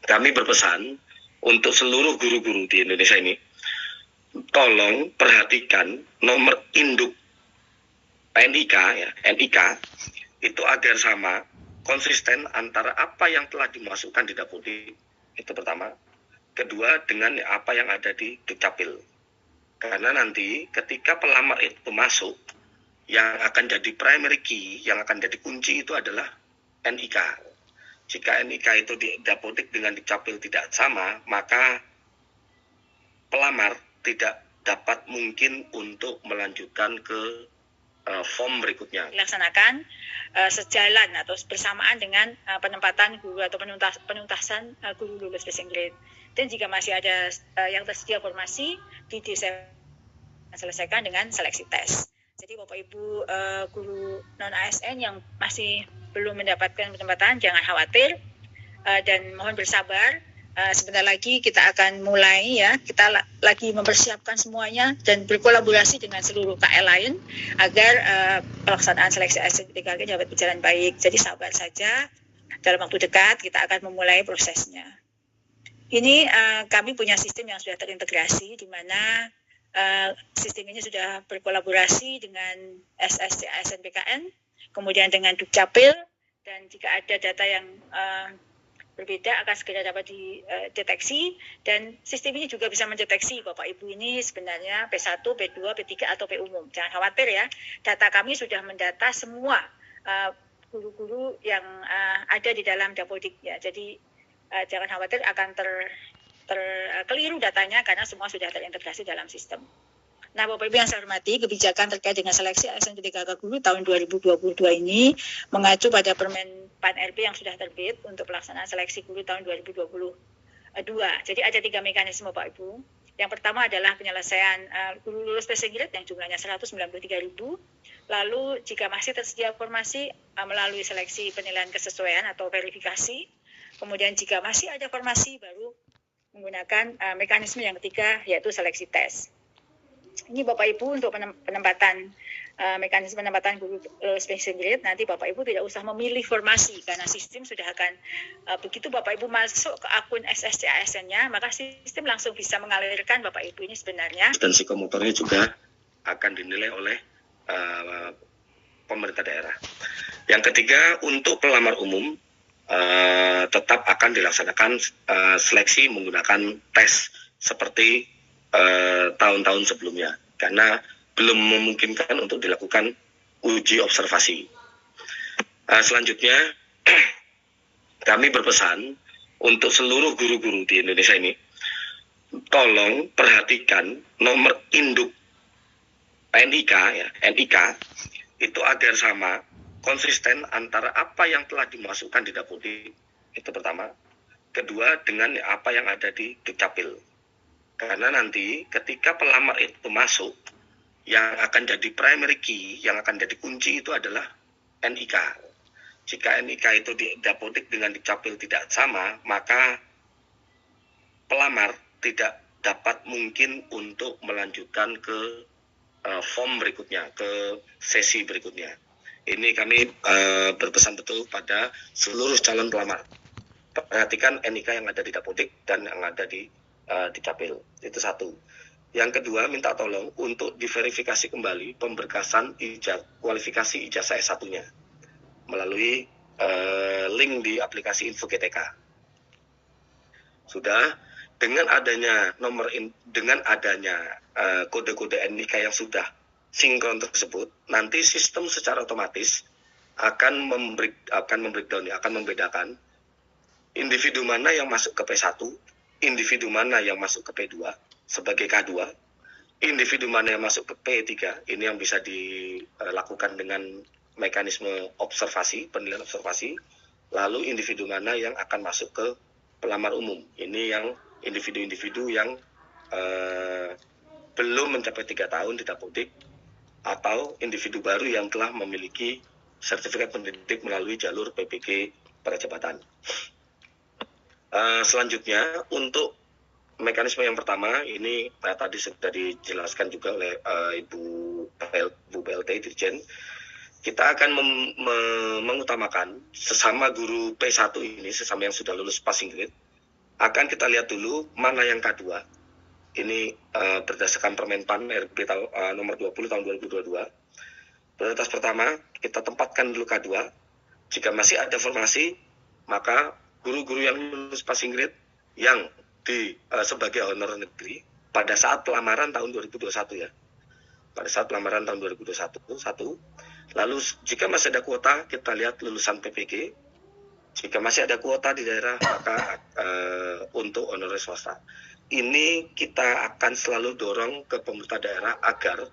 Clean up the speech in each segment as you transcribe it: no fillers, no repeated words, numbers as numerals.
kami berpesan untuk seluruh guru-guru di Indonesia ini, tolong perhatikan nomor induk NIK ya, NIK itu agar sama, konsisten antara apa yang telah dimasukkan di Dapodik, itu pertama. Kedua, dengan apa yang ada di Dukcapil. Karena nanti ketika pelamar itu masuk, yang akan jadi primary key, yang akan jadi kunci itu adalah NIK. Jika NIK itu di Dapodik dengan Dukcapil tidak sama, maka pelamar tidak dapat mungkin untuk melanjutkan ke form berikutnya. Dilaksanakan sejalan atau bersamaan dengan penempatan guru atau penuntasan guru lulus passing grade. Dan jika masih ada yang tersedia formasi, diselesaikan dengan seleksi tes. Jadi Bapak Ibu guru non ASN yang masih belum mendapatkan penempatan, jangan khawatir dan mohon bersabar. Sebentar lagi kita akan mulai ya, kita lagi mempersiapkan semuanya dan berkolaborasi dengan seluruh KL lain agar pelaksanaan seleksi ASN 3G dapat berjalan baik. Jadi sabar saja, dalam waktu dekat kita akan memulai prosesnya. Ini kami punya sistem yang sudah terintegrasi, di mana sistem ini sudah berkolaborasi dengan SSC ASN BKN, kemudian dengan Dukcapil, dan jika ada data yang berbeda akan segera dapat dideteksi, dan sistem ini juga bisa mendeteksi Bapak Ibu ini sebenarnya P1, P2, P3 atau P umum. Jangan khawatir ya, data kami sudah mendata semua guru-guru yang ada di dalam Dapodik ya. Jadi jangan khawatir akan terkeliru datanya karena semua sudah terintegrasi dalam sistem. Nah, Bapak Ibu yang saya hormati, kebijakan terkait dengan seleksi ASN 3K guru tahun 2022 ini mengacu pada Permen PAN RB yang sudah terbit untuk pelaksanaan seleksi guru tahun 2022. Jadi ada 3 mekanisme Bapak Ibu. Yang pertama adalah penyelesaian guru lulus passing grade yang jumlahnya 193.000. Lalu jika masih tersedia formasi melalui seleksi penilaian kesesuaian atau verifikasi. Kemudian jika masih ada formasi baru menggunakan mekanisme yang ketiga yaitu seleksi tes. Ini Bapak Ibu untuk penempatan mekanisme penempatan guru lulus passing grade. Nanti Bapak Ibu tidak usah memilih formasi karena sistem sudah akan begitu Bapak Ibu masuk ke akun SSC ASN-nya, maka sistem langsung bisa mengalirkan Bapak Ibu ini sebenarnya. Dan psikomotornya juga akan dinilai oleh pemerintah daerah. Yang ketiga, untuk pelamar umum tetap akan dilaksanakan seleksi menggunakan tes seperti tahun-tahun sebelumnya, karena belum memungkinkan untuk dilakukan uji observasi. Selanjutnya, kami berpesan untuk seluruh guru-guru di Indonesia ini, tolong perhatikan nomor induk NIK ya, NIK itu agar sama, konsisten antara apa yang telah dimasukkan di Dapodik, itu pertama. Kedua, dengan apa yang ada di Dukcapil. Karena nanti ketika pelamar itu masuk, yang akan jadi primary key, yang akan jadi kunci itu adalah NIK. Jika NIK itu di Dapodik dengan Dukcapil tidak sama, maka pelamar tidak dapat mungkin untuk melanjutkan ke form berikutnya, ke sesi berikutnya. Ini kami berpesan betul pada seluruh calon pelamar. Perhatikan NIK yang ada di Dapodik dan yang ada di Dukcapil. Itu satu. Yang kedua, minta tolong untuk diverifikasi kembali pemberkasan kualifikasi ijazah S1-nya melalui link di aplikasi Info GTK. Sudah, dengan adanya kode-kode NIK yang sudah sinkron tersebut, nanti sistem secara otomatis akan membedakan individu mana yang masuk ke P1, individu mana yang masuk ke P2 sebagai K2, individu mana yang masuk ke P3, ini yang bisa dilakukan dengan mekanisme observasi, penilaian observasi, lalu individu mana yang akan masuk ke pelamar umum. Ini yang individu-individu yang belum mencapai 3 tahun di Dapodik, atau individu baru yang telah memiliki sertifikat pendidik melalui jalur PPG Percepatan. Selanjutnya, untuk mekanisme yang pertama, ini tadi sudah dijelaskan juga oleh Ibu PLT Dirjen. Kita akan mengutamakan sesama guru P1 ini, sesama yang sudah lulus passing grade, akan kita lihat dulu mana yang K2. Ini berdasarkan Permenpan RB nomor 20 tahun 2022. Prioritas pertama, kita tempatkan dulu K2. Jika masih ada formasi, maka guru-guru yang lulus passing grade yang sebagai honor negeri pada saat pelamaran tahun 2021 ya. Pada saat pelamaran tahun 2021, satu. Lalu jika masih ada kuota, kita lihat lulusan PPG. Jika masih ada kuota di daerah, maka untuk honorer swasta. Ini kita akan selalu dorong ke pemerintah daerah agar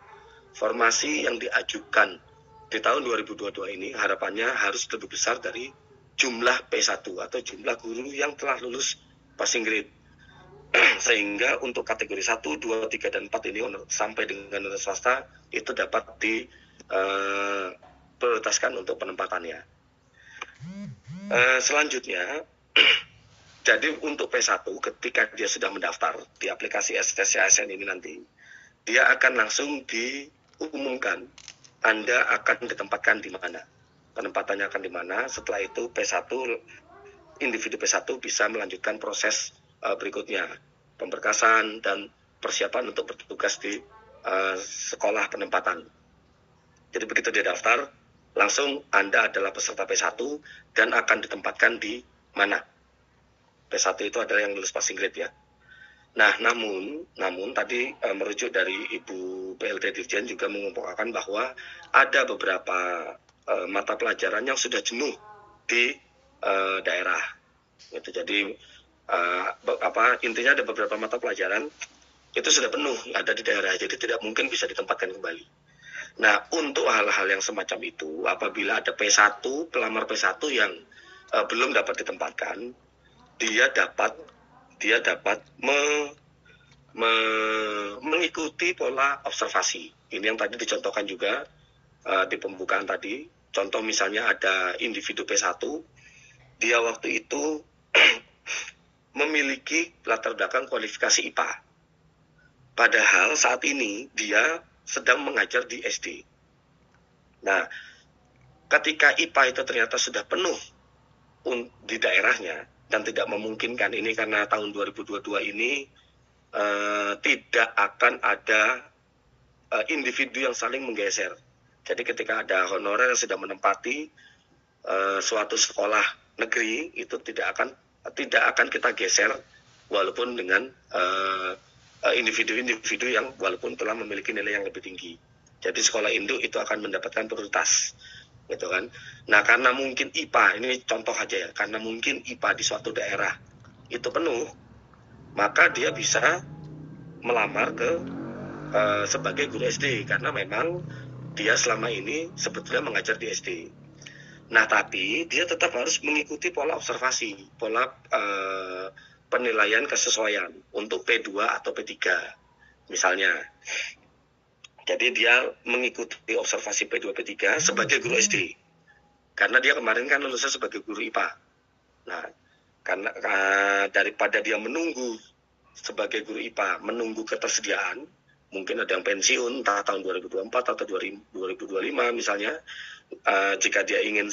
formasi yang diajukan di tahun 2022 ini harapannya harus lebih besar dari jumlah P1 atau jumlah guru yang telah lulus passing grade. Sehingga untuk kategori 1, 2, 3, dan 4 ini sampai dengan honorer swasta itu dapat diprioritaskan untuk penempatannya. Selanjutnya, jadi untuk P1 ketika dia sudah mendaftar di aplikasi STSCASN ini nanti, dia akan langsung diumumkan Anda akan ditempatkan di mana. Penempatannya akan di mana. Setelah itu P1, individu P1 bisa melanjutkan proses berikutnya, pemberkasan dan persiapan untuk bertugas di sekolah penempatan. Jadi begitu dia daftar, langsung Anda adalah peserta P1 dan akan ditempatkan di mana. P1 itu adalah yang lulus passing grade ya. Nah, namun tadi merujuk dari Ibu PLT Dirjen juga mengumpulkan bahwa ada beberapa mata pelajaran yang sudah jenuh di daerah. Itu jadi intinya ada beberapa mata pelajaran itu sudah penuh ada di daerah, jadi tidak mungkin bisa ditempatkan kembali. Nah, untuk hal-hal yang semacam itu, apabila ada P1, pelamar P1 yang belum dapat ditempatkan, dia dapat mengikuti pola observasi. Ini yang tadi dicontohkan juga di pembukaan tadi. Contoh misalnya ada individu P1, dia waktu itu memiliki latar belakang kualifikasi IPA. Padahal saat ini dia sedang mengajar di SD. Nah, ketika IPA itu ternyata sudah penuh di daerahnya dan tidak memungkinkan ini karena tahun 2022 ini tidak akan ada individu yang saling menggeser. Jadi ketika ada honorer yang sudah menempati suatu sekolah negeri, itu tidak akan kita geser walaupun dengan individu-individu yang walaupun telah memiliki nilai yang lebih tinggi. Jadi sekolah induk itu akan mendapatkan prioritas, gitu kan. Nah, karena mungkin IPA, ini contoh aja ya, karena mungkin IPA di suatu daerah itu penuh, maka dia bisa melamar sebagai guru SD karena memang dia selama ini sebetulnya mengajar di SD. Nah, tapi dia tetap harus mengikuti pola observasi, pola penilaian kesesuaian untuk P2 atau P3 misalnya. Jadi dia mengikuti observasi P2, P3 sebagai guru SD. Karena dia kemarin kan lulusnya sebagai guru IPA. Nah, karena daripada dia menunggu sebagai guru IPA, menunggu ketersediaan, mungkin ada yang pensiun entah tahun 2024 atau 2025 misalnya, jika dia ingin